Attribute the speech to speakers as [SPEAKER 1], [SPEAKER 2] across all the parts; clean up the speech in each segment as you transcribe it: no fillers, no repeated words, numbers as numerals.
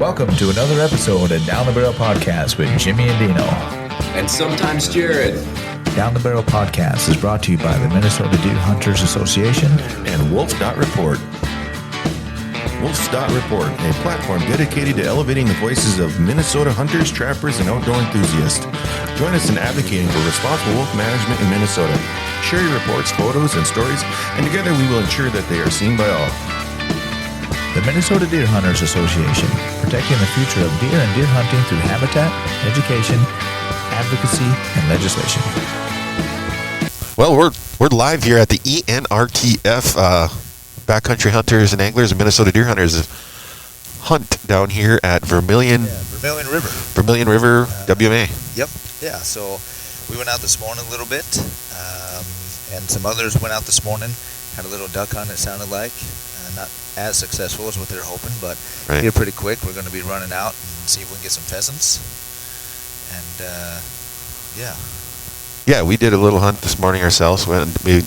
[SPEAKER 1] Welcome to another episode of Down the Barrel Podcast with Jimmy and Dino.
[SPEAKER 2] And sometimes Jared.
[SPEAKER 1] Down the Barrel Podcast is brought to you by the Minnesota Deer Hunters Association
[SPEAKER 3] and wolf.report. Wolf.report, a platform dedicated to elevating the voices of Minnesota hunters, trappers, and outdoor enthusiasts. Join us in advocating for responsible wolf management in Minnesota. Share your reports, photos, and stories, and together we will ensure that they are seen by all.
[SPEAKER 1] The Minnesota Deer Hunters Association, protecting the future of deer and deer hunting through habitat, education, advocacy, and legislation.
[SPEAKER 4] Well, we're live here at the ENRTF Backcountry Hunters and Anglers and Minnesota Deer Hunters Hunt down here at Vermilion River WMA.
[SPEAKER 1] Yep. Yeah. So we went out this morning a little bit, and some others went out this morning. Had a little duck hunt. It sounded like not as successful as what they're hoping, but here pretty quick. We're going to be running out and see if we can get some pheasants. And
[SPEAKER 4] yeah, we did a little hunt this morning ourselves. We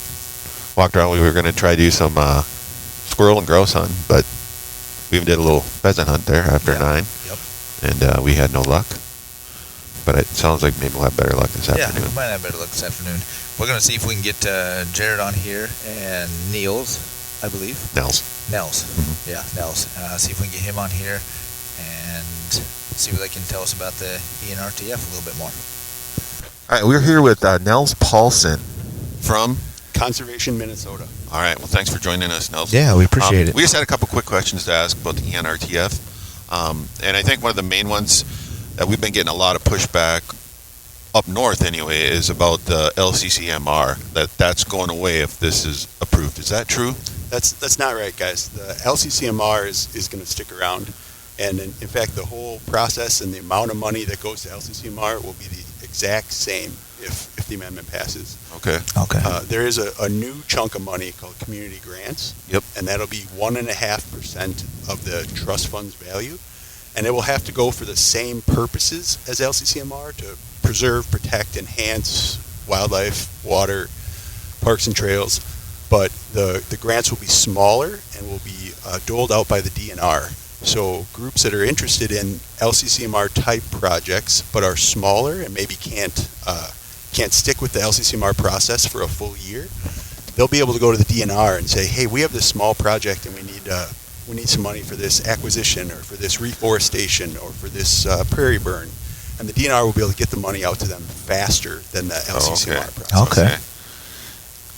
[SPEAKER 4] walked around. We were going to try to do some squirrel and grouse hunt, but we did a little pheasant hunt there after 9.
[SPEAKER 1] Yep.
[SPEAKER 4] And we had no luck. But it sounds like maybe we'll have better luck this afternoon.
[SPEAKER 1] Yeah, we might have better luck this afternoon. We're going to see if we can get Jared on here and Nels, I believe.
[SPEAKER 4] Nels.
[SPEAKER 1] Mm-hmm. Yeah, Nels. See if we can get him on here and see what they can tell us about the ENRTF a little bit more.
[SPEAKER 4] All right, we're here with Nels Paulsen from
[SPEAKER 5] Conservation, Minnesota.
[SPEAKER 4] All right, well, thanks for joining us, Nels.
[SPEAKER 1] Yeah, we appreciate it.
[SPEAKER 4] We just had a couple quick questions to ask about the ENRTF. And I think one of the main ones that we've been getting a lot of pushback up north anyway is about the LCCMR, that's going away if this is approved. Is that true?
[SPEAKER 5] That's not right, guys. The LCCMR is going to stick around. And in fact, the whole process and the amount of money that goes to LCCMR will be the exact same if the amendment passes.
[SPEAKER 4] Okay.
[SPEAKER 5] There is a new chunk of money called community grants.
[SPEAKER 4] Yep.
[SPEAKER 5] And that'll be 1.5% of the trust fund's value. And it will have to go for the same purposes as LCCMR to preserve, protect, enhance wildlife, water, parks and trails. But the grants will be smaller and will be doled out by the DNR. So groups that are interested in LCCMR type projects but are smaller and maybe can't stick with the LCCMR process for a full year, they'll be able to go to the DNR and say, hey, we have this small project and we need some money for this acquisition or for this reforestation or for this prairie burn. And the DNR will be able to get the money out to them faster than the LCCMR process.
[SPEAKER 1] Okay.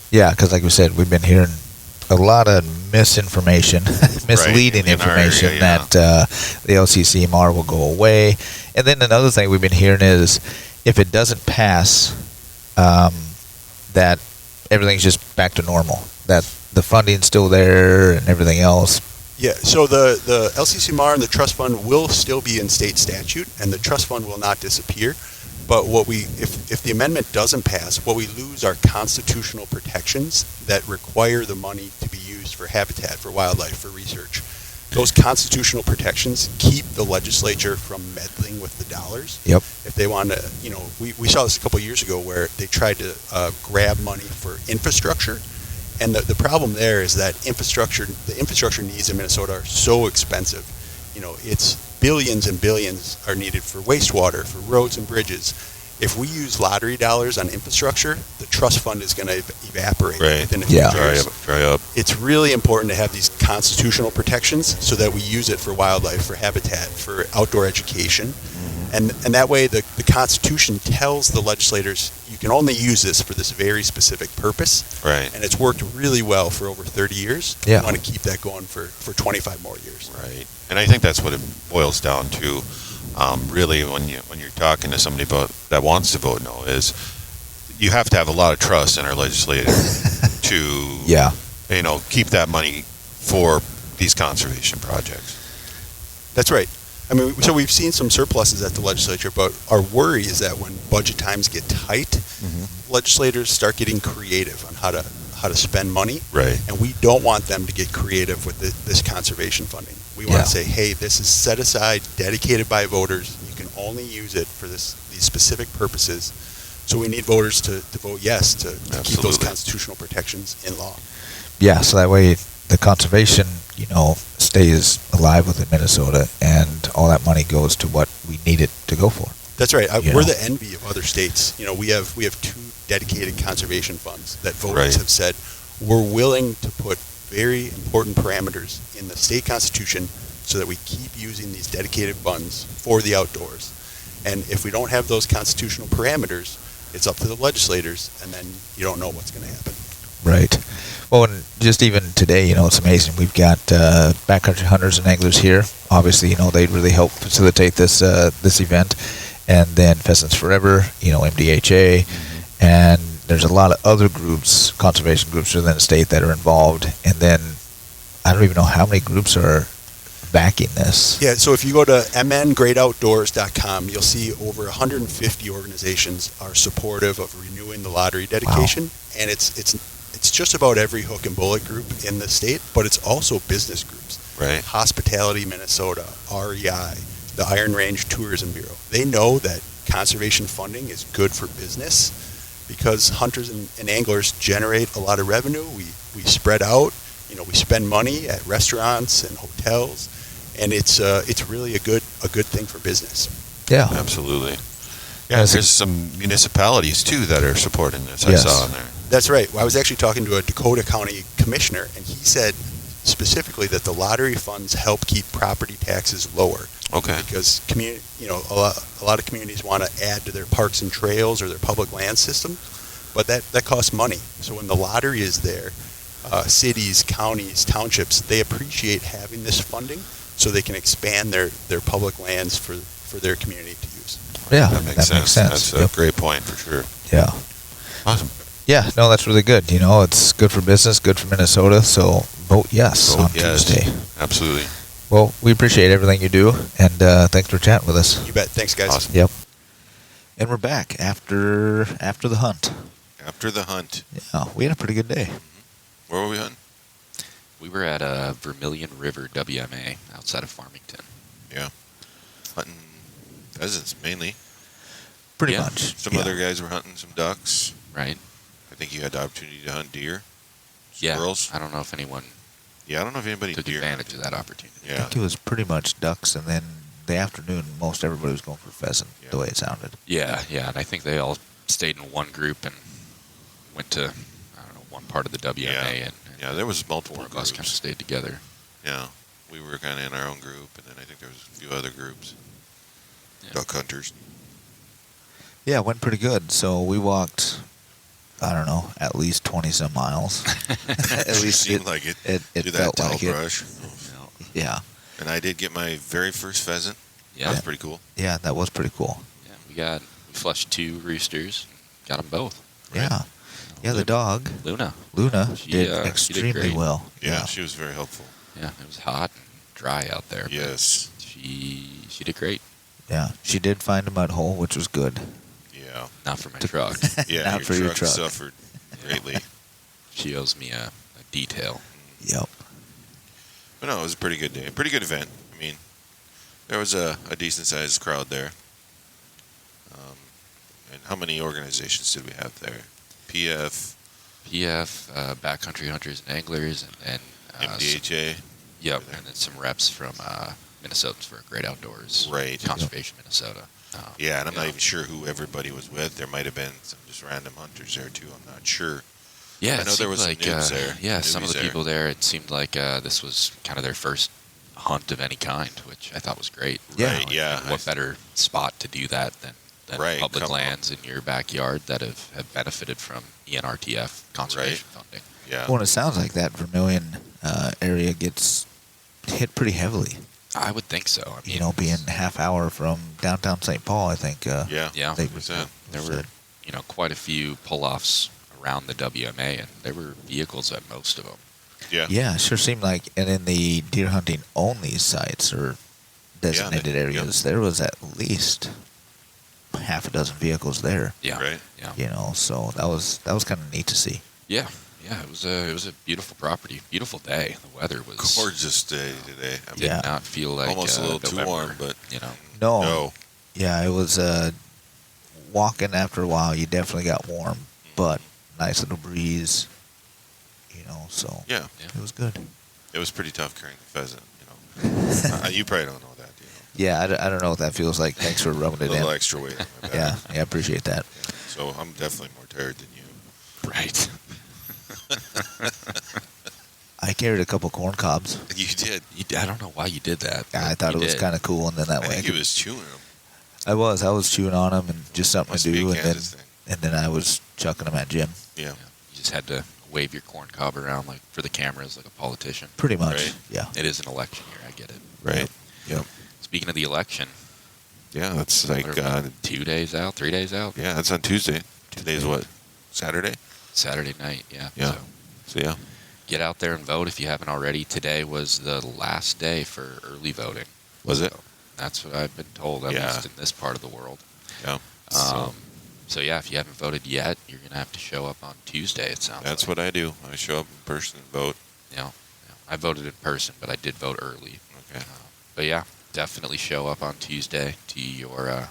[SPEAKER 1] Yeah, because like we said, we've been hearing a lot of misinformation, misleading information that the LCCMR will go away. And then another thing we've been hearing is if it doesn't pass, that everything's just back to normal, that the funding's still there and everything else.
[SPEAKER 5] Yeah, so the LCCMR and the trust fund will still be in state statute, and the trust fund will not disappear. But if the amendment doesn't pass, what we lose are constitutional protections that require the money to be used for habitat, for wildlife, for research. Those constitutional protections keep the legislature from meddling with the dollars.
[SPEAKER 1] Yep.
[SPEAKER 5] If they want to, we saw this a couple of years ago where they tried to grab money for infrastructure. And the problem there is that the infrastructure needs in Minnesota are so expensive. It's billions and billions are needed for wastewater, for roads and bridges. If we use lottery dollars on infrastructure, the trust fund is going to evaporate within a few years.
[SPEAKER 4] Dry up.
[SPEAKER 5] It's really important to have these constitutional protections so that we use it for wildlife, for habitat, for outdoor education. And that way the Constitution tells the legislators you can only use this for this very specific purpose.
[SPEAKER 4] Right.
[SPEAKER 5] And it's worked really well for over 30 years.
[SPEAKER 1] Yeah.
[SPEAKER 5] We want to keep that going for 25 more years.
[SPEAKER 4] Right. And I think that's what it boils down to, really, when you're talking to somebody that wants to vote no, is you have to have a lot of trust in our legislators to keep that money for these conservation projects.
[SPEAKER 5] That's right. I mean, so we've seen some surpluses at the legislature, but our worry is that when budget times get tight, legislators start getting creative on how to spend money.
[SPEAKER 4] Right.
[SPEAKER 5] And we don't want them to get creative with this conservation funding. We want to say, hey, this is set aside, dedicated by voters. You can only use it for these specific purposes. So we need voters to vote yes to keep those constitutional protections in law.
[SPEAKER 1] Yeah, so that way the conservation, stays alive within Minnesota, and all that money goes to what we need it to go for.
[SPEAKER 5] That's right.
[SPEAKER 1] You
[SPEAKER 5] We're
[SPEAKER 1] know.
[SPEAKER 5] the envy of other states. We have 2 dedicated conservation funds that voters
[SPEAKER 4] Right.
[SPEAKER 5] have said we're willing to put very important parameters in the state constitution so that we keep using these dedicated funds for the outdoors. And if we don't have those constitutional parameters, it's up to the legislators, and then you don't know what's going to happen.
[SPEAKER 1] Right. Well, and just even today, it's amazing. We've got Backcountry Hunters and Anglers here. Obviously, they really help facilitate this this event. And then Pheasants Forever, MDHA, and there's a lot of other groups, conservation groups within the state that are involved. And then I don't even know how many groups are backing this.
[SPEAKER 5] Yeah, so if you go to mngreatoutdoors.com, you'll see over 150 organizations are supportive of renewing the lottery dedication. Wow. And it's just about every hook and bullet group in the state, but it's also business groups.
[SPEAKER 4] Right.
[SPEAKER 5] Hospitality Minnesota, REI, the Iron Range Tourism Bureau. They know that conservation funding is good for business because hunters and anglers generate a lot of revenue. We spread out, we spend money at restaurants and hotels, and it's really a good thing for business.
[SPEAKER 1] Yeah.
[SPEAKER 4] Absolutely. Yeah, there's some municipalities too that are supporting this. Yes. I saw in there.
[SPEAKER 5] That's right. Well, I was actually talking to a Dakota County commissioner, and he said specifically that the lottery funds help keep property taxes lower.
[SPEAKER 4] Okay.
[SPEAKER 5] Because a lot of communities want to add to their parks and trails or their public land system, but that costs money. So when the lottery is there, cities, counties, townships, they appreciate having this funding so they can expand their public lands for their community to use.
[SPEAKER 1] Yeah,
[SPEAKER 4] that makes sense. That's a great point for sure.
[SPEAKER 1] Yeah.
[SPEAKER 4] Awesome.
[SPEAKER 1] Yeah, no, that's really good. It's good for business, good for Minnesota. So vote yes on Tuesday.
[SPEAKER 4] Absolutely.
[SPEAKER 1] Well, we appreciate everything you do, and thanks for chatting with us.
[SPEAKER 5] You bet. Thanks, guys.
[SPEAKER 4] Awesome.
[SPEAKER 1] Yep. And we're back after the hunt.
[SPEAKER 4] After the hunt.
[SPEAKER 1] Yeah, we had a pretty good day.
[SPEAKER 4] Where were we hunting?
[SPEAKER 2] We were at Vermilion River WMA outside of Farmington.
[SPEAKER 4] Yeah. Hunting pheasants mainly.
[SPEAKER 1] Pretty
[SPEAKER 2] Yeah.
[SPEAKER 1] much.
[SPEAKER 4] Some other guys were hunting some ducks.
[SPEAKER 2] Right?
[SPEAKER 4] I think you had the opportunity to hunt deer.
[SPEAKER 2] Yeah.
[SPEAKER 4] Squirrels.
[SPEAKER 2] I don't know if anyone
[SPEAKER 4] Yeah, I don't know if anybody
[SPEAKER 2] took
[SPEAKER 4] deer
[SPEAKER 2] advantage of that opportunity.
[SPEAKER 1] I
[SPEAKER 4] Yeah.
[SPEAKER 1] think it was pretty much ducks, and then the afternoon, most everybody was going for pheasant,
[SPEAKER 4] Yeah.
[SPEAKER 1] the way it sounded.
[SPEAKER 2] Yeah, and I think they all stayed in one group and went to, one part of the WMA, and
[SPEAKER 4] Yeah, there was multiple
[SPEAKER 2] four of us kind of
[SPEAKER 4] groups.
[SPEAKER 2] stayed together.
[SPEAKER 4] Yeah. We were kind of in our own group, and then I think there was a few other groups.
[SPEAKER 2] Yeah.
[SPEAKER 4] Duck hunters.
[SPEAKER 1] Yeah, it went pretty good. So we walked, I don't know, at least 20-some miles. At least
[SPEAKER 4] seemed like it.
[SPEAKER 1] It
[SPEAKER 4] Through that
[SPEAKER 1] felt
[SPEAKER 4] tall
[SPEAKER 1] like it.
[SPEAKER 4] brush.
[SPEAKER 1] Yeah.
[SPEAKER 4] And I did get my very first pheasant.
[SPEAKER 2] Yeah.
[SPEAKER 4] That was pretty cool.
[SPEAKER 1] Yeah, that was pretty cool.
[SPEAKER 2] Yeah, we flushed 2 roosters, got them both.
[SPEAKER 1] Yeah. Yeah, the dog,
[SPEAKER 2] Luna.
[SPEAKER 1] Luna,
[SPEAKER 2] She,
[SPEAKER 1] did
[SPEAKER 2] she did
[SPEAKER 1] extremely
[SPEAKER 2] great.
[SPEAKER 1] well.
[SPEAKER 4] Yeah, she was very helpful.
[SPEAKER 2] Yeah, it was hot and dry out there. but
[SPEAKER 4] Yes.
[SPEAKER 2] She did great.
[SPEAKER 1] Yeah. She did find a mud hole, which was good.
[SPEAKER 4] Yeah.
[SPEAKER 2] Not for my truck.
[SPEAKER 4] Yeah,
[SPEAKER 1] Not for your truck.
[SPEAKER 4] suffered greatly.
[SPEAKER 2] She owes me a detail.
[SPEAKER 1] Yep.
[SPEAKER 4] But no, it was a pretty good day. A pretty good event. I mean, there was a decent-sized crowd there. And how many organizations did we have there? PF,
[SPEAKER 2] Backcountry Hunters and Anglers, and
[SPEAKER 4] MDHA.
[SPEAKER 2] Yep, and then some reps from Minnesotans for Great Outdoors.
[SPEAKER 4] Right.
[SPEAKER 2] Conservation Minnesota.
[SPEAKER 4] Yeah, and I'm not even sure who everybody was with. There might have been some just random hunters there, too. I'm not sure.
[SPEAKER 2] Yeah,
[SPEAKER 4] I
[SPEAKER 2] it
[SPEAKER 4] know there
[SPEAKER 2] seemed
[SPEAKER 4] was some
[SPEAKER 2] like,
[SPEAKER 4] noobs there.
[SPEAKER 2] Yeah, some of
[SPEAKER 4] Newbies
[SPEAKER 2] the
[SPEAKER 4] there.
[SPEAKER 2] people there, it seemed like this was kind of their first hunt of any kind, which I thought was great.
[SPEAKER 1] Yeah.
[SPEAKER 4] Right, yeah.
[SPEAKER 2] What better spot to do that than
[SPEAKER 4] Right,
[SPEAKER 2] public
[SPEAKER 4] come on.
[SPEAKER 2] lands in your backyard that have benefited from ENRTF conservation funding.
[SPEAKER 4] Yeah.
[SPEAKER 1] Well, it sounds like that Vermilion area gets hit pretty heavily.
[SPEAKER 2] I would think so. I mean,
[SPEAKER 1] Being a half hour from downtown St. Paul, I think.
[SPEAKER 4] Yeah.
[SPEAKER 2] yeah,
[SPEAKER 1] They
[SPEAKER 2] there were quite a few pull-offs around the WMA, and there were vehicles at most of them.
[SPEAKER 4] Yeah.
[SPEAKER 1] Yeah, it sure seemed like, and in the deer hunting only sites or designated areas, there was at least half a dozen vehicles there.
[SPEAKER 2] Yeah,
[SPEAKER 4] Right.
[SPEAKER 2] yeah,
[SPEAKER 1] So that was kind of neat to see.
[SPEAKER 2] yeah. It was a beautiful property, beautiful day. The weather was
[SPEAKER 4] Gorgeous day today. I mean,
[SPEAKER 2] did
[SPEAKER 1] Yeah.
[SPEAKER 2] not feel like
[SPEAKER 4] almost a little too
[SPEAKER 2] November,
[SPEAKER 4] warm, but
[SPEAKER 1] No. Yeah, it was walking after a while. You definitely got warm, but nice little breeze. So
[SPEAKER 4] yeah,
[SPEAKER 1] it was good.
[SPEAKER 4] it was pretty tough carrying the pheasant. You probably don't know that, do
[SPEAKER 1] Yeah, I don't know what that feels like. Thanks for rubbing
[SPEAKER 4] A
[SPEAKER 1] it
[SPEAKER 4] little
[SPEAKER 1] in.
[SPEAKER 4] extra weight on my back.
[SPEAKER 1] Yeah, I appreciate that.
[SPEAKER 4] So I'm definitely more tired than you.
[SPEAKER 2] Right.
[SPEAKER 1] I carried a couple corn cobs.
[SPEAKER 4] You did.
[SPEAKER 2] I don't know why you did that.
[SPEAKER 1] I thought it was kind of cool, and then that
[SPEAKER 4] I
[SPEAKER 1] way
[SPEAKER 4] think he was chewing them.
[SPEAKER 1] I was chewing on them and just something
[SPEAKER 4] Must
[SPEAKER 1] to
[SPEAKER 4] be a
[SPEAKER 1] do, and
[SPEAKER 4] Kansas thing.
[SPEAKER 1] then I was chucking them at Jim.
[SPEAKER 4] Yeah.
[SPEAKER 2] You just had to wave your corn cob around like for the cameras like a politician.
[SPEAKER 1] Pretty much,
[SPEAKER 4] Right.
[SPEAKER 1] yeah.
[SPEAKER 2] It is an election year. I get it.
[SPEAKER 4] Right.
[SPEAKER 1] Yep.
[SPEAKER 2] Speaking of the election,
[SPEAKER 4] Yeah, that's like,
[SPEAKER 2] what are we, 2 days out, 3 days out?
[SPEAKER 4] yeah, that's on Tuesday. Today's what? Saturday?
[SPEAKER 2] Saturday night, yeah.
[SPEAKER 4] Yeah.
[SPEAKER 2] So
[SPEAKER 4] So, yeah.
[SPEAKER 2] get out there and vote if you haven't already. Today was the last day for early voting.
[SPEAKER 4] Was it?
[SPEAKER 2] That's what I've been told, at
[SPEAKER 4] Yeah.
[SPEAKER 2] least in this part of the world.
[SPEAKER 4] Yeah.
[SPEAKER 2] So yeah, if you haven't voted yet, you're going to have to show up on Tuesday, it sounds
[SPEAKER 4] That's
[SPEAKER 2] like.
[SPEAKER 4] what I do. I show up in person and vote.
[SPEAKER 2] I voted in person, but I did vote early.
[SPEAKER 4] Okay.
[SPEAKER 2] But yeah, definitely show up on Tuesday to your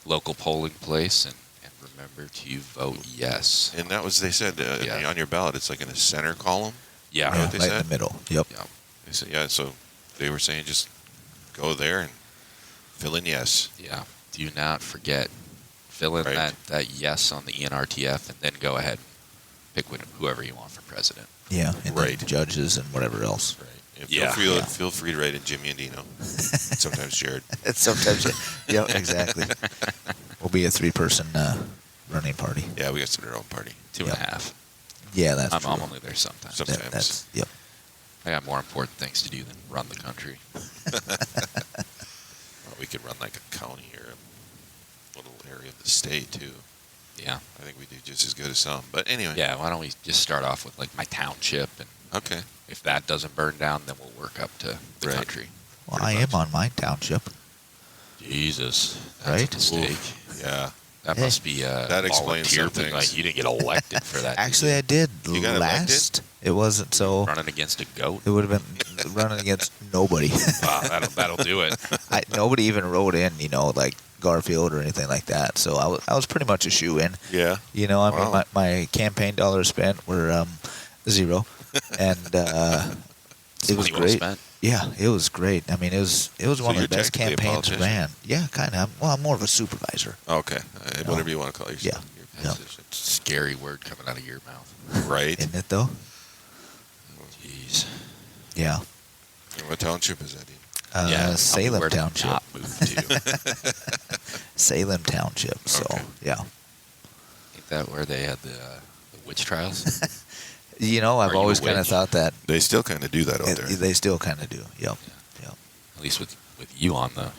[SPEAKER 2] local polling place and remember to vote yes.
[SPEAKER 4] And that was, they said,
[SPEAKER 2] Yeah.
[SPEAKER 4] on your ballot, it's like in a center column.
[SPEAKER 2] Yeah.
[SPEAKER 4] Right. what they
[SPEAKER 1] right
[SPEAKER 4] said?
[SPEAKER 1] in the middle. Yep.
[SPEAKER 2] Yeah.
[SPEAKER 4] They said, yeah, so they were saying just go there and fill in yes.
[SPEAKER 2] Yeah. Do not forget. Fill in
[SPEAKER 4] Right.
[SPEAKER 2] that yes on the ENRTF and then go ahead and pick whoever you want for president.
[SPEAKER 1] Yeah, and
[SPEAKER 4] Right.
[SPEAKER 1] then judges and whatever else.
[SPEAKER 4] Right. And
[SPEAKER 2] Yeah.
[SPEAKER 4] Feel free to write in Jimmy and Dino. Sometimes Jared.
[SPEAKER 1] Sometimes, yeah, exactly. We'll be a 3-person running party.
[SPEAKER 4] Yeah, we got to our own party.
[SPEAKER 2] 2.5.
[SPEAKER 1] Yeah, that's
[SPEAKER 2] I'm
[SPEAKER 1] true.
[SPEAKER 2] only there sometimes.
[SPEAKER 4] Some-
[SPEAKER 1] That- that's yep.
[SPEAKER 2] I got more important things to do than run the country.
[SPEAKER 4] Well, we could run like a county or a little area of the state, too.
[SPEAKER 2] Yeah.
[SPEAKER 4] I think we do just as good as some. But anyway.
[SPEAKER 2] Yeah, why don't we just start off with like my township, and
[SPEAKER 4] Okay.
[SPEAKER 2] if that doesn't burn down, then we'll work up to the
[SPEAKER 4] Right.
[SPEAKER 2] country.
[SPEAKER 1] Well,
[SPEAKER 4] Pretty
[SPEAKER 1] I
[SPEAKER 4] much.
[SPEAKER 1] am on my township.
[SPEAKER 2] Jesus, that's
[SPEAKER 1] Right?
[SPEAKER 2] a mistake.
[SPEAKER 4] Oof. Yeah.
[SPEAKER 2] That
[SPEAKER 1] Hey.
[SPEAKER 2] must be a
[SPEAKER 4] That explains
[SPEAKER 2] volunteer
[SPEAKER 4] some
[SPEAKER 2] thing.
[SPEAKER 4] things.
[SPEAKER 2] Like, you didn't get elected for that.
[SPEAKER 1] Actually, I did
[SPEAKER 4] You got
[SPEAKER 1] last. It wasn't so.
[SPEAKER 2] running against a goat.
[SPEAKER 1] It would have been running against nobody.
[SPEAKER 2] Wow, that'll do it.
[SPEAKER 1] Nobody even wrote in, like Garfield or anything like that. So I was pretty much a shoe-in.
[SPEAKER 4] Yeah.
[SPEAKER 1] I mean,
[SPEAKER 4] Wow.
[SPEAKER 1] my campaign dollars spent were 0, and it was
[SPEAKER 2] Money well
[SPEAKER 1] great.
[SPEAKER 2] spent.
[SPEAKER 1] Yeah, it was great. I mean, it was one of
[SPEAKER 4] you're
[SPEAKER 1] the best
[SPEAKER 4] technically a
[SPEAKER 1] campaigns
[SPEAKER 4] politician?
[SPEAKER 1] ran. Yeah, kind of. Well, I'm more of a supervisor.
[SPEAKER 4] Okay. Whatever you want to call yourself.
[SPEAKER 1] Yeah.
[SPEAKER 4] Your
[SPEAKER 1] Yeah.
[SPEAKER 4] position.
[SPEAKER 2] Scary word coming out of your mouth.
[SPEAKER 4] Right.
[SPEAKER 1] Isn't it, though?
[SPEAKER 2] Jeez.
[SPEAKER 1] Yeah.
[SPEAKER 4] And what township is that in?
[SPEAKER 2] Yeah, tell me
[SPEAKER 1] Salem
[SPEAKER 2] where to
[SPEAKER 1] Township.
[SPEAKER 2] not move to.
[SPEAKER 1] Salem Township. So,
[SPEAKER 4] Okay.
[SPEAKER 1] yeah.
[SPEAKER 2] Ain't that where they had the witch trials?
[SPEAKER 1] I've
[SPEAKER 2] Are you
[SPEAKER 1] always
[SPEAKER 2] a
[SPEAKER 1] kind of
[SPEAKER 2] witch?
[SPEAKER 1] thought that
[SPEAKER 4] They still kind of do that out there.
[SPEAKER 1] they still kind of do. Yep. Yep.
[SPEAKER 2] At least with you on the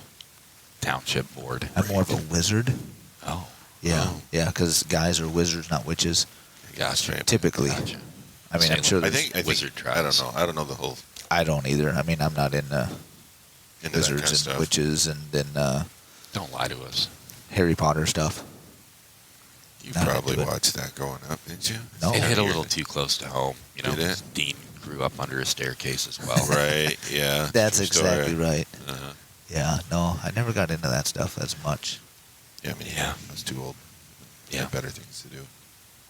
[SPEAKER 2] township board.
[SPEAKER 1] I'm more of a wizard.
[SPEAKER 2] Oh,
[SPEAKER 1] Yeah.
[SPEAKER 4] Oh.
[SPEAKER 1] Yeah, because guys are wizards, not witches.
[SPEAKER 2] gotcha.
[SPEAKER 1] Typically.
[SPEAKER 2] Gotcha.
[SPEAKER 1] I mean, I'm sure
[SPEAKER 4] I
[SPEAKER 1] there's,
[SPEAKER 4] think
[SPEAKER 2] wizard
[SPEAKER 4] I don't
[SPEAKER 2] trials.
[SPEAKER 4] know. I don't know the whole
[SPEAKER 1] I don't either. I mean, I'm not into
[SPEAKER 4] into that
[SPEAKER 1] wizards
[SPEAKER 4] kind of
[SPEAKER 1] and
[SPEAKER 4] stuff.
[SPEAKER 1] witches and then
[SPEAKER 2] Don't lie to us.
[SPEAKER 1] Harry Potter stuff.
[SPEAKER 4] You
[SPEAKER 1] Not
[SPEAKER 4] probably
[SPEAKER 1] into it.
[SPEAKER 4] watched that growing up, didn't you?
[SPEAKER 1] No.
[SPEAKER 2] It hit a
[SPEAKER 4] You're-
[SPEAKER 2] little too close to home.
[SPEAKER 4] Did it?
[SPEAKER 2] Dean grew up under a staircase as well.
[SPEAKER 4] Right. Yeah.
[SPEAKER 1] That's
[SPEAKER 4] true story.
[SPEAKER 1] exactly right.
[SPEAKER 4] Uh-huh.
[SPEAKER 1] Yeah, no, I never got into that stuff as much.
[SPEAKER 4] Yeah. I mean,
[SPEAKER 2] Yeah.
[SPEAKER 4] I was too old. I
[SPEAKER 2] Yeah.
[SPEAKER 4] had better things to do.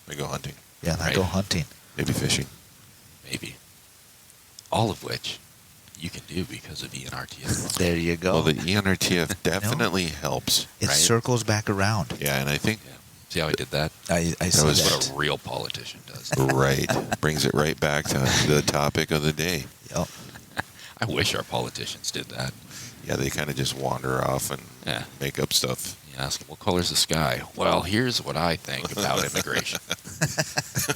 [SPEAKER 4] I go hunting,
[SPEAKER 1] Yeah, I
[SPEAKER 2] Right.
[SPEAKER 1] go hunting.
[SPEAKER 4] maybe fishing.
[SPEAKER 2] Maybe. All of which you can do because of ENRTF.
[SPEAKER 1] There you go.
[SPEAKER 4] Well, the E ENRTF definitely helps.
[SPEAKER 1] It
[SPEAKER 2] right?
[SPEAKER 1] circles back around.
[SPEAKER 4] Yeah, and I think
[SPEAKER 2] Yeah. See how he did that?
[SPEAKER 1] I see
[SPEAKER 4] was
[SPEAKER 1] that.
[SPEAKER 2] What a real politician does.
[SPEAKER 4] right brings it right back to the topic of the day.
[SPEAKER 1] Yep.
[SPEAKER 2] I wish our politicians did that.
[SPEAKER 4] Yeah, they kind of just wander off and
[SPEAKER 2] Yeah.
[SPEAKER 4] make up stuff.
[SPEAKER 2] You ask them, what color's the sky? Well, here's what I think about immigration.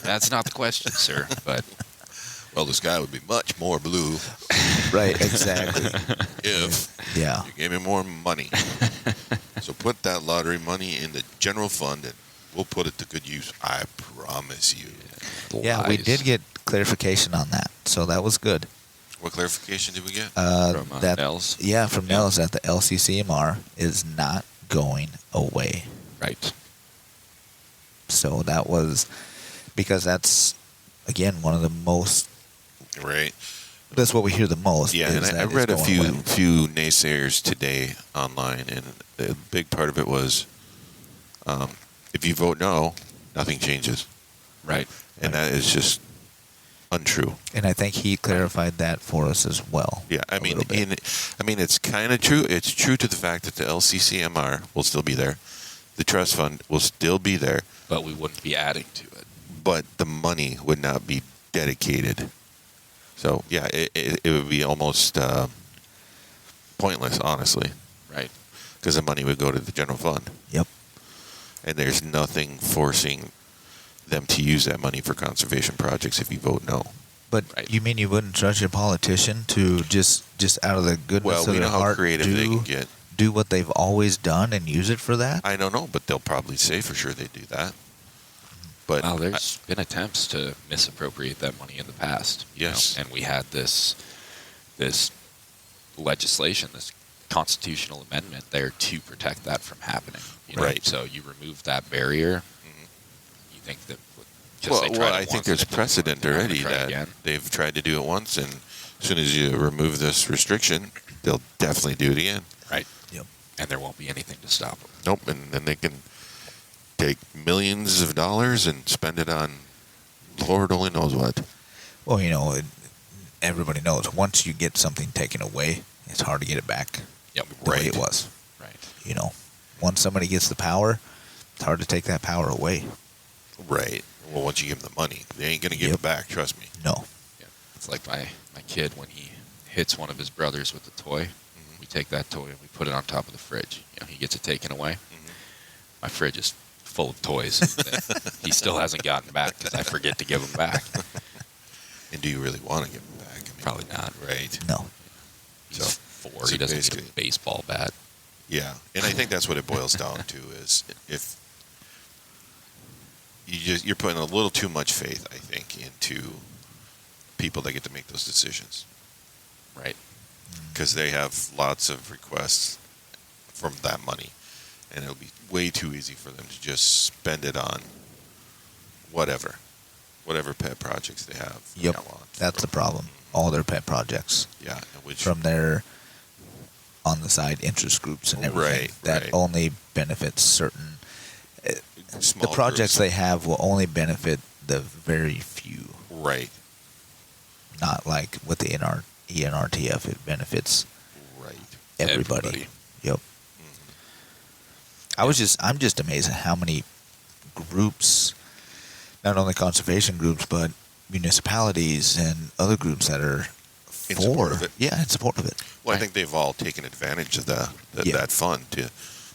[SPEAKER 2] That's not the question, sir. But
[SPEAKER 4] Well, the sky would be much more blue
[SPEAKER 1] Right, exactly.
[SPEAKER 4] if
[SPEAKER 1] Yeah.
[SPEAKER 4] you gave me more money. So put that lottery money in the general fund and we'll put it to good use. I promise you.
[SPEAKER 1] Yeah, we
[SPEAKER 2] lies.
[SPEAKER 1] did get clarification on that, so that was good.
[SPEAKER 4] What clarification did we get?
[SPEAKER 2] From
[SPEAKER 1] that
[SPEAKER 2] Nels.
[SPEAKER 1] Yeah, from Nels that the LCCMR is not going away.
[SPEAKER 2] Right.
[SPEAKER 1] So that was because that's again one of the most.
[SPEAKER 4] Right.
[SPEAKER 1] That's what we hear the most.
[SPEAKER 4] Yeah,
[SPEAKER 1] is
[SPEAKER 4] and I
[SPEAKER 1] that it's
[SPEAKER 4] read a
[SPEAKER 1] going away.
[SPEAKER 4] few naysayers today online, and a big part of it was if you vote no, nothing changes.
[SPEAKER 2] Right.
[SPEAKER 4] And that is just
[SPEAKER 3] untrue.
[SPEAKER 1] And I think he clarified that for us as well.
[SPEAKER 3] Yeah, I
[SPEAKER 1] a
[SPEAKER 3] mean,
[SPEAKER 1] little bit.
[SPEAKER 3] it's kind of true. It's true to the fact that the LCCMR will still be there, the trust fund will still be there,
[SPEAKER 2] But we wouldn't be adding to it.
[SPEAKER 3] but the money would not be dedicated. So yeah, it would be almost pointless, honestly,
[SPEAKER 2] Right.
[SPEAKER 3] because the money would go to the general fund,
[SPEAKER 1] Yep.
[SPEAKER 3] and there's nothing forcing them to use that money for conservation projects if you vote no.
[SPEAKER 1] But
[SPEAKER 2] Right.
[SPEAKER 1] you mean you wouldn't trust your politician to just out of the goodness
[SPEAKER 3] Well,
[SPEAKER 1] of
[SPEAKER 3] we
[SPEAKER 1] their
[SPEAKER 3] know how
[SPEAKER 1] heart
[SPEAKER 3] creative they can get.
[SPEAKER 1] do what they've always done and use it for that?
[SPEAKER 3] I don't know, but they'll probably say for sure they do that. But
[SPEAKER 2] Well, there's been attempts to misappropriate that money in the past.
[SPEAKER 3] Yes.
[SPEAKER 2] And we had this legislation, this constitutional amendment there to protect that from happening.
[SPEAKER 3] Right.
[SPEAKER 2] So you remove that barrier.
[SPEAKER 3] Mhm.
[SPEAKER 2] You think that? 'Cause they tried
[SPEAKER 3] well,
[SPEAKER 2] it
[SPEAKER 3] I think
[SPEAKER 2] once
[SPEAKER 3] there's
[SPEAKER 2] and it didn't work,
[SPEAKER 3] precedent
[SPEAKER 2] they're not gonna
[SPEAKER 3] already
[SPEAKER 2] try
[SPEAKER 3] that
[SPEAKER 2] again.
[SPEAKER 3] they've tried to do it once, and as soon as you remove this restriction, they'll definitely do it again.
[SPEAKER 2] Right.
[SPEAKER 1] Yep.
[SPEAKER 2] And there won't be anything to stop them.
[SPEAKER 3] Nope, and then they can take millions of dollars and spend it on Lord only knows what.
[SPEAKER 1] Well, everybody knows once you get something taken away, it's hard to get it back
[SPEAKER 2] Yep.
[SPEAKER 1] the way
[SPEAKER 3] Right.
[SPEAKER 1] it was.
[SPEAKER 2] Right.
[SPEAKER 1] Once somebody gets the power, it's hard to take that power away.
[SPEAKER 3] Right. Well, once you give them the money, they ain't gonna give
[SPEAKER 1] Yep.
[SPEAKER 3] it back. Trust me.
[SPEAKER 1] No.
[SPEAKER 2] It's like my kid when he hits one of his brothers with a toy. We take that toy and we put it on top of the fridge. He gets it taken away. My fridge is full of toys that he still hasn't gotten back because I forget to give them back.
[SPEAKER 3] And do you really want to give them back? I mean,
[SPEAKER 2] Probably not.
[SPEAKER 3] Right.
[SPEAKER 1] No.
[SPEAKER 2] He's
[SPEAKER 3] So-
[SPEAKER 2] 4.
[SPEAKER 3] so
[SPEAKER 2] He doesn't need
[SPEAKER 3] basically-
[SPEAKER 2] a baseball bat.
[SPEAKER 3] Yeah, and I think that's what it boils down to is if you're putting a little too much faith, I think, into people that get to make those decisions
[SPEAKER 2] Right.
[SPEAKER 3] because they have lots of requests from that money, and it'll be way too easy for them to just spend it on whatever pet projects they have. from
[SPEAKER 1] Yep.
[SPEAKER 3] now on.
[SPEAKER 1] That's the problem. All their pet projects
[SPEAKER 3] Yeah, which
[SPEAKER 1] from their on the side interest groups and everything
[SPEAKER 3] Right,
[SPEAKER 1] that
[SPEAKER 3] right.
[SPEAKER 1] only benefits certain.
[SPEAKER 3] small
[SPEAKER 1] The projects
[SPEAKER 3] groups.
[SPEAKER 1] they have will only benefit the very few,
[SPEAKER 3] Right,
[SPEAKER 1] not like with the ENRTF. It benefits
[SPEAKER 3] right.
[SPEAKER 1] everybody. Yep. I'm just amazed at how many groups, not only conservation groups, but municipalities and other groups that are
[SPEAKER 3] In support of it.
[SPEAKER 1] Yeah, in support of it.
[SPEAKER 3] Well, I
[SPEAKER 2] Right.
[SPEAKER 3] think they've all taken advantage of
[SPEAKER 1] Yeah.
[SPEAKER 3] that fund to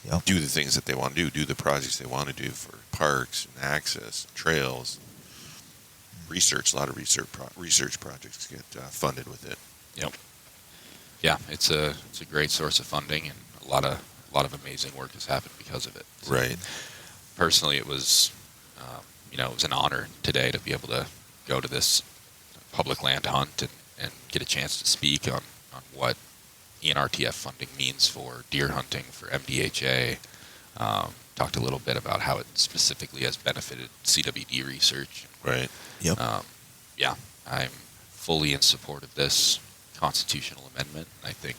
[SPEAKER 1] Yep.
[SPEAKER 3] do the things that they want to do the projects they want to do for parks and access, trails, research. A lot of research projects get funded with it.
[SPEAKER 2] Yeah, it's a great source of funding, and a lot of amazing work has happened because of it. So
[SPEAKER 3] Right.
[SPEAKER 2] personally, it was it was an honor today to be able to go to this public land hunt and get a chance to speak on what ENRTF funding means for deer hunting, for MDHA. Talked a little bit about how it specifically has benefited CWD research.
[SPEAKER 3] Right.
[SPEAKER 1] Yep.
[SPEAKER 2] Yeah, I'm fully in support of this constitutional amendment. I think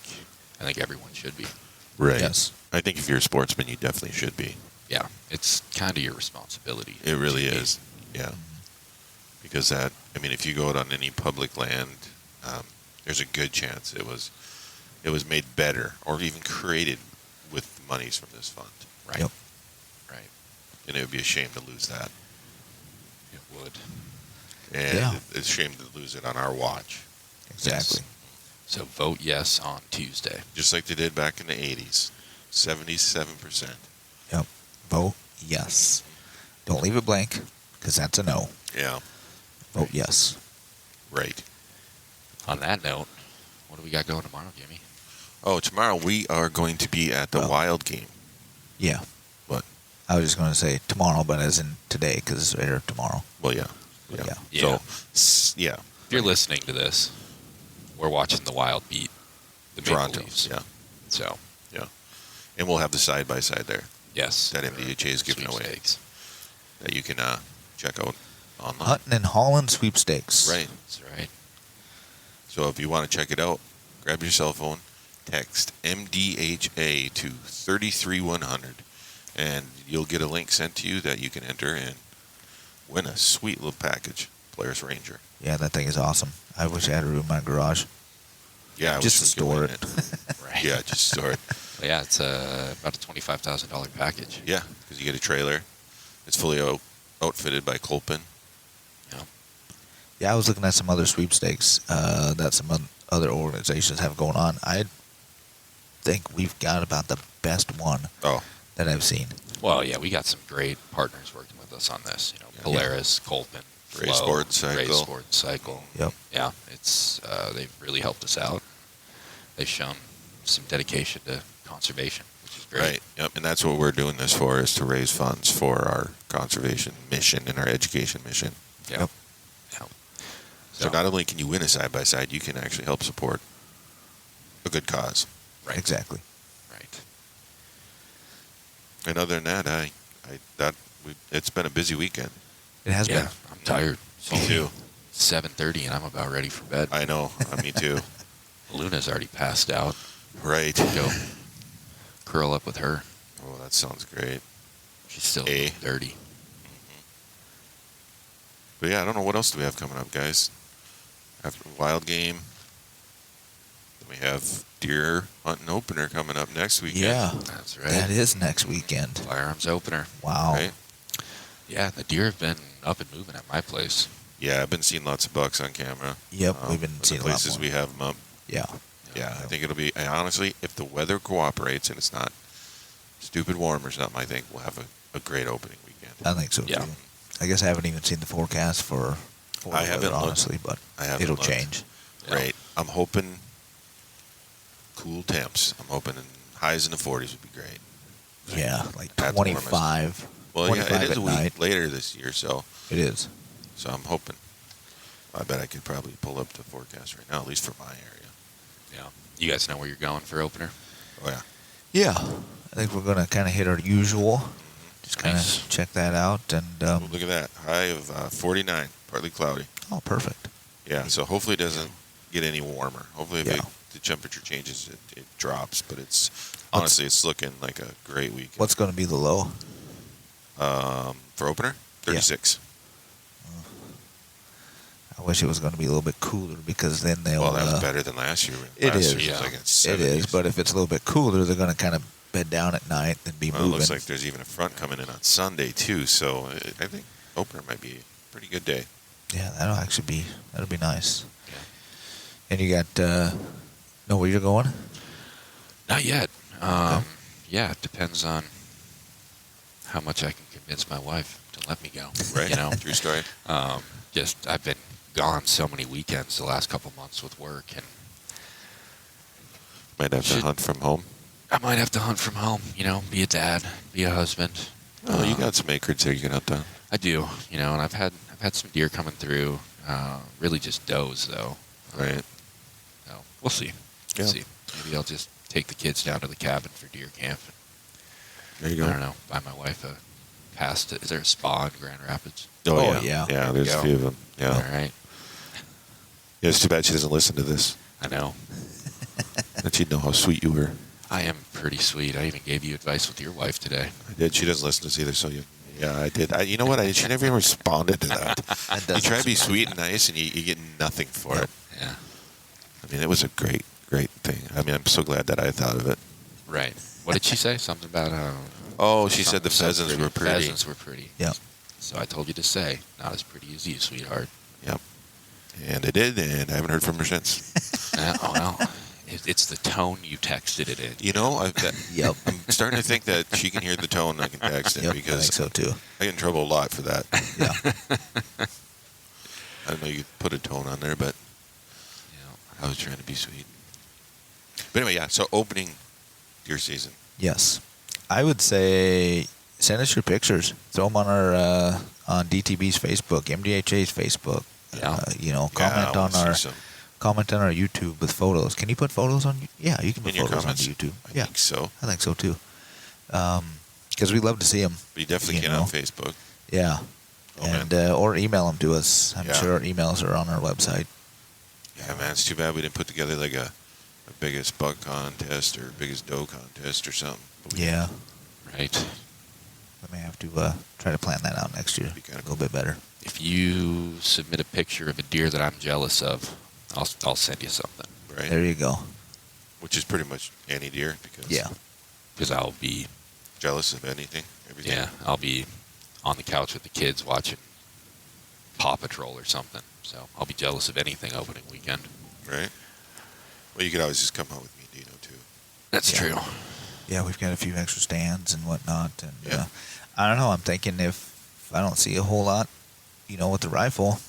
[SPEAKER 2] everyone should be.
[SPEAKER 3] Right.
[SPEAKER 1] Yes.
[SPEAKER 3] I think if you're a sportsman, you definitely should be.
[SPEAKER 2] Yeah, it's kind of your responsibility.
[SPEAKER 3] It really
[SPEAKER 2] to be.
[SPEAKER 3] is. Yeah. Because if you go out on any public land, there's a good chance it was made better or even created with monies from this fund.
[SPEAKER 2] Right.
[SPEAKER 1] Yep.
[SPEAKER 2] Right.
[SPEAKER 3] And it would be a shame to lose that.
[SPEAKER 2] It would.
[SPEAKER 3] And
[SPEAKER 1] Yeah.
[SPEAKER 3] it's a shame to lose it on our watch.
[SPEAKER 1] Exactly.
[SPEAKER 2] So vote yes on Tuesday.
[SPEAKER 3] Just like they did back in the 80s. 77%.
[SPEAKER 1] Yep. Vote yes. Don't leave it blank, because that's a no.
[SPEAKER 3] Yeah.
[SPEAKER 1] Vote yes.
[SPEAKER 3] Right.
[SPEAKER 2] On that note, what do we got going tomorrow, Jimmy?
[SPEAKER 3] Oh, tomorrow we are going to be at the
[SPEAKER 1] Well-
[SPEAKER 3] Wild Game.
[SPEAKER 1] Yeah.
[SPEAKER 3] What?
[SPEAKER 1] I was just going to say tomorrow, but as in today, because it's later tomorrow.
[SPEAKER 3] Well, yeah.
[SPEAKER 1] But yeah.
[SPEAKER 2] Yeah.
[SPEAKER 3] So, yeah.
[SPEAKER 2] If you're listening to this, we're watching the Wild beat the Maple
[SPEAKER 3] Toronto.
[SPEAKER 2] Leafs.
[SPEAKER 3] Yeah.
[SPEAKER 2] So,
[SPEAKER 3] And we'll have the side-by-side there
[SPEAKER 2] yes.
[SPEAKER 3] that MDHA is giving away
[SPEAKER 2] Sweepstakes.
[SPEAKER 3] that you can check out online.
[SPEAKER 1] Hutton and Holland sweepstakes.
[SPEAKER 3] Right.
[SPEAKER 2] That's right.
[SPEAKER 3] So if you want to check it out, grab your cell phone, text MDHA to 33100, and you'll get a link sent to you that you can enter and win a sweet little package.
[SPEAKER 4] Polaris Ranger.
[SPEAKER 1] Yeah, that thing is awesome. I wish I had a room in my garage.
[SPEAKER 4] Yeah,
[SPEAKER 1] Just to store it.
[SPEAKER 2] Right.
[SPEAKER 4] Yeah, just store it.
[SPEAKER 2] But yeah, it's about a $25,000 package.
[SPEAKER 4] Yeah, because you get a trailer. It's fully outfitted by Kolpin.
[SPEAKER 2] Yeah.
[SPEAKER 1] Yeah, I was looking at some other sweepstakes that some other organizations have going on. I think we've got about the best one that I've seen.
[SPEAKER 2] Well, yeah, we got some great partners working with us on this. Polaris, Kolpin,
[SPEAKER 4] Ray Sports Cycle.
[SPEAKER 1] Yep.
[SPEAKER 2] Yeah, it's they've really helped us out. They've shown some dedication to conservation, which is great.
[SPEAKER 4] Right. Yep. And that's what we're doing this for, is to raise funds for our conservation mission and our education mission.
[SPEAKER 2] Yep.
[SPEAKER 4] So not only can you win a side-by-side, you can actually help support a good cause.
[SPEAKER 2] Right.
[SPEAKER 1] Exactly.
[SPEAKER 2] Right.
[SPEAKER 4] And other than that, it's been a busy weekend.
[SPEAKER 1] It has been.
[SPEAKER 2] Yeah, I'm tired.
[SPEAKER 4] Me too.
[SPEAKER 2] 7:30, and I'm about ready for bed.
[SPEAKER 4] I know. Me too.
[SPEAKER 2] Luna's already passed out.
[SPEAKER 4] Right.
[SPEAKER 2] Go curl up with her.
[SPEAKER 4] Oh, that sounds great.
[SPEAKER 2] She's still
[SPEAKER 4] Hey.
[SPEAKER 2] dirty.
[SPEAKER 4] But yeah, I don't know what else do we have coming up, guys. After wild game, then we have deer hunting opener coming up next weekend.
[SPEAKER 1] Yeah,
[SPEAKER 2] That's right.
[SPEAKER 1] that is next weekend.
[SPEAKER 2] Firearms opener.
[SPEAKER 1] Wow.
[SPEAKER 4] Right?
[SPEAKER 2] Yeah, the deer have been up and moving at my place.
[SPEAKER 4] Yeah, I've been seeing lots of bucks on camera.
[SPEAKER 1] Yep, we've been
[SPEAKER 4] the
[SPEAKER 1] seeing a lot
[SPEAKER 4] places
[SPEAKER 1] more.
[SPEAKER 4] we have them up.
[SPEAKER 1] Yeah.
[SPEAKER 4] Yeah, I think it'll be, and honestly, if the weather cooperates and it's not stupid warm or something, I think we'll have a great opening weekend.
[SPEAKER 1] I think so
[SPEAKER 2] Yeah.
[SPEAKER 1] too. I guess I haven't even seen the forecast for
[SPEAKER 4] I
[SPEAKER 1] the
[SPEAKER 4] haven't
[SPEAKER 1] weather,
[SPEAKER 4] looked.
[SPEAKER 1] honestly, but
[SPEAKER 4] I haven't
[SPEAKER 1] it'll
[SPEAKER 4] looked.
[SPEAKER 1] change.
[SPEAKER 2] Yeah.
[SPEAKER 4] Right. I'm hoping cool temps. I'm hoping highs in the 40s would be great.
[SPEAKER 1] Yeah, like
[SPEAKER 4] At the warmest.
[SPEAKER 1] 25.
[SPEAKER 4] Well,
[SPEAKER 1] 25
[SPEAKER 4] yeah, it is
[SPEAKER 1] at
[SPEAKER 4] a week
[SPEAKER 1] night.
[SPEAKER 4] later this year, so
[SPEAKER 1] It is.
[SPEAKER 4] I'm hoping. I bet I could probably pull up the forecast right now, at least for my area.
[SPEAKER 2] Yeah. You guys know where you're going for opener?
[SPEAKER 4] Oh yeah.
[SPEAKER 1] Yeah, I think we're going to kind of hit our usual. Just kind of
[SPEAKER 2] Nice.
[SPEAKER 1] check that out. And
[SPEAKER 4] Well, look at that. High of 49, partly cloudy.
[SPEAKER 1] oh, perfect.
[SPEAKER 4] Yeah, so hopefully it doesn't get any warmer. Hopefully if
[SPEAKER 1] Yeah.
[SPEAKER 4] the temperature changes, it drops. But it's honestly, it's looking like a great week.
[SPEAKER 1] What's going to be the low?
[SPEAKER 4] For opener? 36.
[SPEAKER 1] I wish it was going to be a little bit cooler because then they'll.
[SPEAKER 4] Well, that was better than last year.
[SPEAKER 1] It
[SPEAKER 4] Last
[SPEAKER 1] is.
[SPEAKER 4] year
[SPEAKER 2] Yeah.
[SPEAKER 4] was like in
[SPEAKER 1] It
[SPEAKER 4] 70s.
[SPEAKER 1] is, but if it's a little bit cooler, they're going to kind of bed down at night and be
[SPEAKER 4] Well, it
[SPEAKER 1] moving.
[SPEAKER 4] looks like there's even a front coming in on Sunday too. So I think opener might be a pretty good day.
[SPEAKER 1] Yeah, that'll be nice.
[SPEAKER 2] Yeah.
[SPEAKER 1] And you got know where you're going?
[SPEAKER 2] Not yet.
[SPEAKER 1] Okay.
[SPEAKER 2] Yeah, it depends on how much I can convince my wife to let me go.
[SPEAKER 4] Right.
[SPEAKER 2] You know,
[SPEAKER 4] True story.
[SPEAKER 2] just I've been gone so many weekends the last couple months with work, and
[SPEAKER 4] Might have to
[SPEAKER 2] Should-
[SPEAKER 4] hunt from home.
[SPEAKER 2] I might have to hunt from home. You know, be a dad, be a husband.
[SPEAKER 4] Oh, you got some acreage there you can hunt on.
[SPEAKER 2] I do. You know, and I've had some deer coming through. Really just does though.
[SPEAKER 4] Right.
[SPEAKER 2] So we'll see.
[SPEAKER 4] Yeah.
[SPEAKER 2] We'll see. Maybe I'll just take the kids down to the cabin for deer camp.
[SPEAKER 4] There you
[SPEAKER 2] I
[SPEAKER 4] go.
[SPEAKER 2] don't know. Buy my wife a pass to. Is there a spa in Grand Rapids?
[SPEAKER 4] Oh,
[SPEAKER 1] Oh,
[SPEAKER 4] yeah.
[SPEAKER 1] yeah.
[SPEAKER 4] Yeah,
[SPEAKER 2] There
[SPEAKER 4] there's
[SPEAKER 2] you
[SPEAKER 4] a
[SPEAKER 2] go.
[SPEAKER 4] few of them. Yeah.
[SPEAKER 2] All right.
[SPEAKER 4] Yeah, it's too bad she doesn't listen to this.
[SPEAKER 2] I know.
[SPEAKER 4] Then she'd know how sweet you were.
[SPEAKER 2] I am pretty sweet. I even gave you advice with your wife today.
[SPEAKER 4] I did. She doesn't listen to us either, so yeah, I did. You know what? She never even responded to that. You try to be sweet and nice, and you get nothing for it.
[SPEAKER 2] Yeah.
[SPEAKER 4] I mean, it was a great thing. I mean, I'm so glad that I thought of it.
[SPEAKER 2] Right. What did she say? Something about
[SPEAKER 4] Oh, she said the pheasants were pretty.
[SPEAKER 2] Pheasants were pretty.
[SPEAKER 1] Yep.
[SPEAKER 2] So I told you to say, not as pretty as you, sweetheart.
[SPEAKER 4] Yep. And I did, and I haven't heard from her since.
[SPEAKER 2] Well, it's the tone you texted it in.
[SPEAKER 4] You know,
[SPEAKER 1] Yep.
[SPEAKER 4] I'm starting to think that she can hear the tone I can text it
[SPEAKER 1] Yep, I
[SPEAKER 4] because
[SPEAKER 1] think so too.
[SPEAKER 4] I get in trouble a lot for that.
[SPEAKER 1] Yeah.
[SPEAKER 4] I don't know you could put a tone on there, but
[SPEAKER 2] You know,
[SPEAKER 4] I was trying to be sweet. But anyway, yeah, so opening deer season.
[SPEAKER 1] Yes. I would say send us your pictures. Throw them on our on DTB's Facebook, MDHA's Facebook.
[SPEAKER 2] Yeah.
[SPEAKER 1] Comment
[SPEAKER 4] I
[SPEAKER 1] on
[SPEAKER 4] wanna
[SPEAKER 1] our
[SPEAKER 4] see some
[SPEAKER 1] comment on our YouTube with photos. Can you put photos on? Yeah, you can put
[SPEAKER 4] in your
[SPEAKER 1] photos on
[SPEAKER 4] comments.
[SPEAKER 1] YouTube.
[SPEAKER 4] I
[SPEAKER 1] Yeah,
[SPEAKER 4] think so.
[SPEAKER 1] I think so too. Because we love to see them.
[SPEAKER 4] But you definitely
[SPEAKER 1] You
[SPEAKER 4] can
[SPEAKER 1] know.
[SPEAKER 4] on Facebook.
[SPEAKER 1] Yeah.
[SPEAKER 4] Oh, man.
[SPEAKER 1] And or email them to us. I'm
[SPEAKER 4] Yeah.
[SPEAKER 1] sure our emails are on our website.
[SPEAKER 4] Yeah, man, it's too bad we didn't put together like a biggest buck contest or biggest doe contest or something. But we
[SPEAKER 1] Yeah.
[SPEAKER 2] right.
[SPEAKER 1] We may have to try to plan that out next year
[SPEAKER 4] Be kinda
[SPEAKER 1] a little bit better.
[SPEAKER 2] If you submit a picture of a deer that I'm jealous of, I'll send you something.
[SPEAKER 4] Right.
[SPEAKER 1] There you go.
[SPEAKER 4] Which is pretty much any deer because
[SPEAKER 1] Yeah.
[SPEAKER 2] Because I'll be,
[SPEAKER 4] jealous of anything, everything.
[SPEAKER 2] yeah, I'll be on the couch with the kids watching Paw Patrol or something. So I'll be jealous of anything opening weekend.
[SPEAKER 4] Right. Well, you could always just come out with me, Dino, too.
[SPEAKER 2] That's
[SPEAKER 1] Yeah.
[SPEAKER 2] true.
[SPEAKER 1] Yeah, we've got a few extra stands and whatnot. And
[SPEAKER 4] Yeah.
[SPEAKER 1] I don't know. I'm thinking if I don't see a whole lot, with the rifle,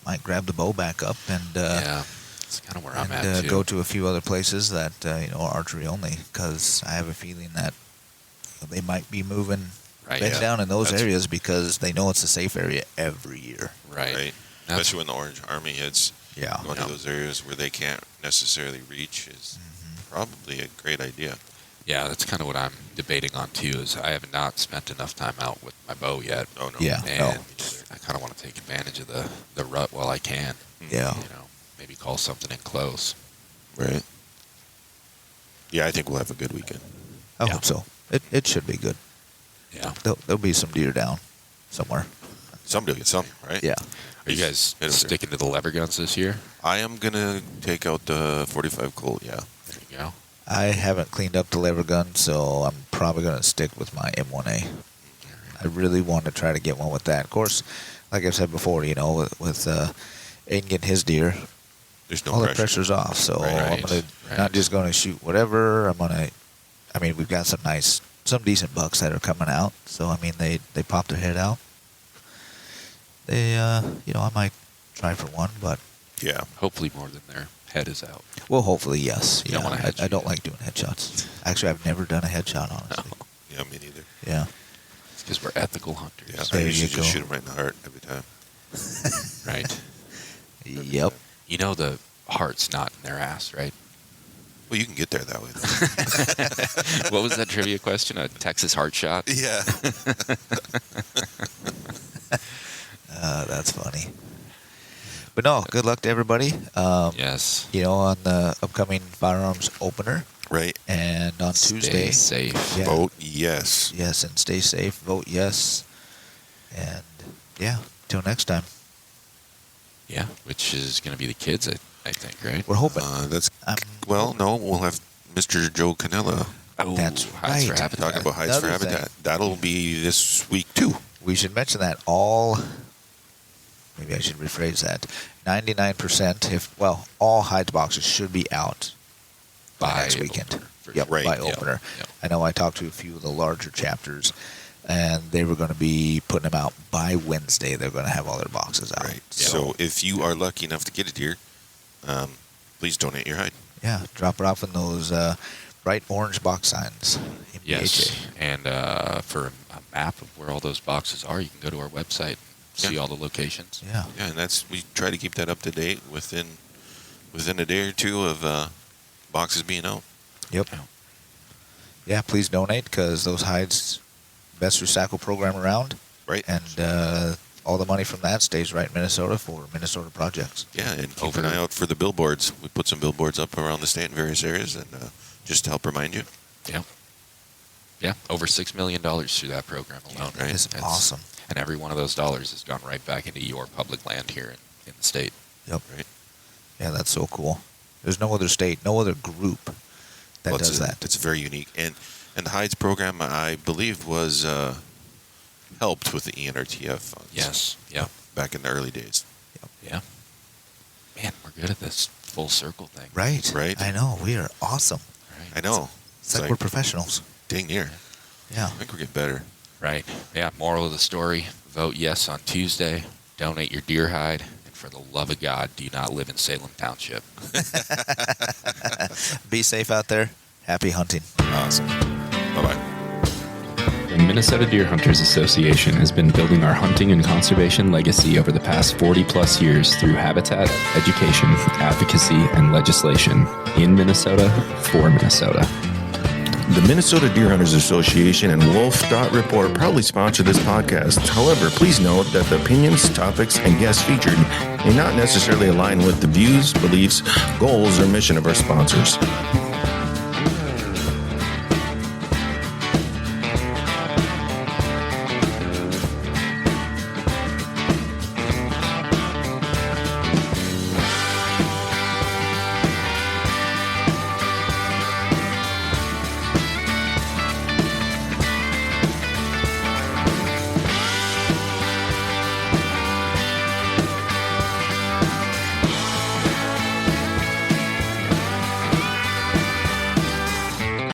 [SPEAKER 1] might grab the bow back up and
[SPEAKER 2] Yeah, that's kind of where I'm at, too.
[SPEAKER 1] go to a few other places that are archery only, because I have a feeling that they might be moving
[SPEAKER 2] Right,
[SPEAKER 1] bed
[SPEAKER 4] yeah.
[SPEAKER 1] down in those
[SPEAKER 4] That's-
[SPEAKER 1] areas because they know it's a safe area every year.
[SPEAKER 2] Right.
[SPEAKER 4] Right.
[SPEAKER 2] That's-
[SPEAKER 4] Especially when the Orange Army hits,
[SPEAKER 1] Yeah.
[SPEAKER 4] going
[SPEAKER 2] Yeah.
[SPEAKER 4] to those areas where they can't necessarily reach is probably a great idea.
[SPEAKER 2] Yeah, that's kind of what I'm debating on, too, is I have not spent enough time out with my bow yet.
[SPEAKER 4] Oh, no.
[SPEAKER 1] Yeah.
[SPEAKER 2] And
[SPEAKER 1] No.
[SPEAKER 2] I kind of want to take advantage of the rut while I can.
[SPEAKER 1] Yeah.
[SPEAKER 2] Maybe call something in close.
[SPEAKER 4] Right. Yeah, I think we'll have a good weekend.
[SPEAKER 1] I
[SPEAKER 2] Yeah.
[SPEAKER 1] hope so. It should be good.
[SPEAKER 2] Yeah.
[SPEAKER 1] There'll be some deer down somewhere.
[SPEAKER 4] Somebody will get something, right?
[SPEAKER 1] Yeah.
[SPEAKER 2] Are you guys
[SPEAKER 4] Hit 'em there.
[SPEAKER 2] sticking to the lever guns this year?
[SPEAKER 4] I am going to take out the 45 Colt, yeah.
[SPEAKER 2] There you go.
[SPEAKER 1] I haven't cleaned up the lever gun, so I'm probably going to stick with my M1A. I really want to try to get one with that. Of course, like I said before, with Aiden getting his deer,
[SPEAKER 4] There's no
[SPEAKER 1] all the
[SPEAKER 4] pressure.
[SPEAKER 1] pressure's off. So
[SPEAKER 4] Right.
[SPEAKER 1] I'm gonna
[SPEAKER 2] Right.
[SPEAKER 1] not just going to shoot whatever. We've got some decent bucks that are coming out. So they pop their head out. I might try for one, but
[SPEAKER 4] Yeah.
[SPEAKER 2] Hopefully more than their head is out.
[SPEAKER 1] well, hopefully yes.
[SPEAKER 2] You don't wanna
[SPEAKER 1] I
[SPEAKER 2] headshot.
[SPEAKER 1] don't like doing headshots. Actually, I've never done a headshot, honestly.
[SPEAKER 4] Yeah, me neither.
[SPEAKER 1] Yeah.
[SPEAKER 2] It's because we're ethical hunters.
[SPEAKER 4] Yeah,
[SPEAKER 1] There
[SPEAKER 4] I
[SPEAKER 1] you
[SPEAKER 4] usually
[SPEAKER 1] go.
[SPEAKER 4] just shoot him right in the heart every time.
[SPEAKER 2] Right.
[SPEAKER 1] Yep.
[SPEAKER 2] You know the heart's not in their ass, right?
[SPEAKER 4] Well, you can get there that way. Though.
[SPEAKER 2] What was that trivia question? A Texas heart shot?
[SPEAKER 4] Yeah.
[SPEAKER 1] That's funny. But no, good luck to everybody.
[SPEAKER 2] Yes.
[SPEAKER 1] On the upcoming firearms opener
[SPEAKER 4] Right.
[SPEAKER 1] and on Tuesday.
[SPEAKER 2] Stay safe.
[SPEAKER 1] Yeah.
[SPEAKER 4] Vote yes.
[SPEAKER 1] Yes, and stay safe. Vote yes. And yeah, till next time.
[SPEAKER 2] Yeah, which is going to be the kids, I think, right?
[SPEAKER 1] We're hoping.
[SPEAKER 4] No, we'll have Mr. Joe Canella
[SPEAKER 2] Oh,
[SPEAKER 1] That's
[SPEAKER 2] Hides for
[SPEAKER 1] right.
[SPEAKER 2] Habitat.
[SPEAKER 4] talking about Hides for
[SPEAKER 1] Another thing.
[SPEAKER 4] Habitat. That'll be this week, too.
[SPEAKER 1] We should mention that maybe I should rephrase that. 99%, all hides boxes should be out by next weekend.
[SPEAKER 2] opener, for
[SPEAKER 1] Yep,
[SPEAKER 2] sure.
[SPEAKER 4] Right.
[SPEAKER 1] by
[SPEAKER 4] Yep,
[SPEAKER 1] opener.
[SPEAKER 2] yep.
[SPEAKER 1] I know I talked to a few of the larger chapters, and they were going to be putting them out by Wednesday. They're going to have all their boxes out.
[SPEAKER 4] Right.
[SPEAKER 2] Yeah.
[SPEAKER 4] So if you are lucky enough to get a deer, please donate your hide.
[SPEAKER 1] Yeah, drop it off in those bright orange box signs. in
[SPEAKER 2] Yes,
[SPEAKER 1] BHA.
[SPEAKER 2] and for a map of where all those boxes are, you can go to our website and see
[SPEAKER 4] Yeah.
[SPEAKER 2] all the locations.
[SPEAKER 1] Yeah.
[SPEAKER 4] Yeah, and we try to keep that up to date within a day or two of boxes being out.
[SPEAKER 1] Yep. Yeah, please donate because those hides, best recycle program around,
[SPEAKER 4] Right.
[SPEAKER 1] and all the money from that stays right in Minnesota for Minnesota projects.
[SPEAKER 4] Yeah, and keep an eye out for the billboards. We put some billboards up around the state in various areas, and just to help remind you.
[SPEAKER 2] Yeah. Yeah, over $6 million through that program alone.
[SPEAKER 4] Right.
[SPEAKER 1] It's awesome.
[SPEAKER 2] And every one of those dollars has gone right back into your public land here in the state.
[SPEAKER 1] Yep.
[SPEAKER 4] Right.
[SPEAKER 1] Yeah, that's so cool. There's no other state, no other group that does that.
[SPEAKER 4] It's very unique. And the Hides program, I believe, was helped with the ENRTF funds.
[SPEAKER 2] Yes. Yeah.
[SPEAKER 4] Back in the early days.
[SPEAKER 2] Yeah. Man, we're good at this full circle thing.
[SPEAKER 1] Right.
[SPEAKER 4] Right.
[SPEAKER 1] I know. We are awesome.
[SPEAKER 2] Right.
[SPEAKER 4] I know.
[SPEAKER 1] It's like we're professionals.
[SPEAKER 4] dang near.
[SPEAKER 1] Yeah.
[SPEAKER 4] I think we're getting better.
[SPEAKER 2] Right. Yeah. Moral of the story: vote yes on Tuesday. Donate your deer hide, and for the love of God, do not live in Salem Township.
[SPEAKER 1] Be safe out there. Happy hunting.
[SPEAKER 4] Awesome. Bye-bye.
[SPEAKER 6] The Minnesota Deer Hunters Association has been building our hunting and conservation legacy over the past 40-plus years through habitat, education, advocacy, and legislation. In Minnesota, for Minnesota.
[SPEAKER 3] The Minnesota Deer Hunters Association and wolf.report proudly sponsor this podcast. However, please note that the opinions, topics, and guests featured may not necessarily align with the views, beliefs, goals, or mission of our sponsors.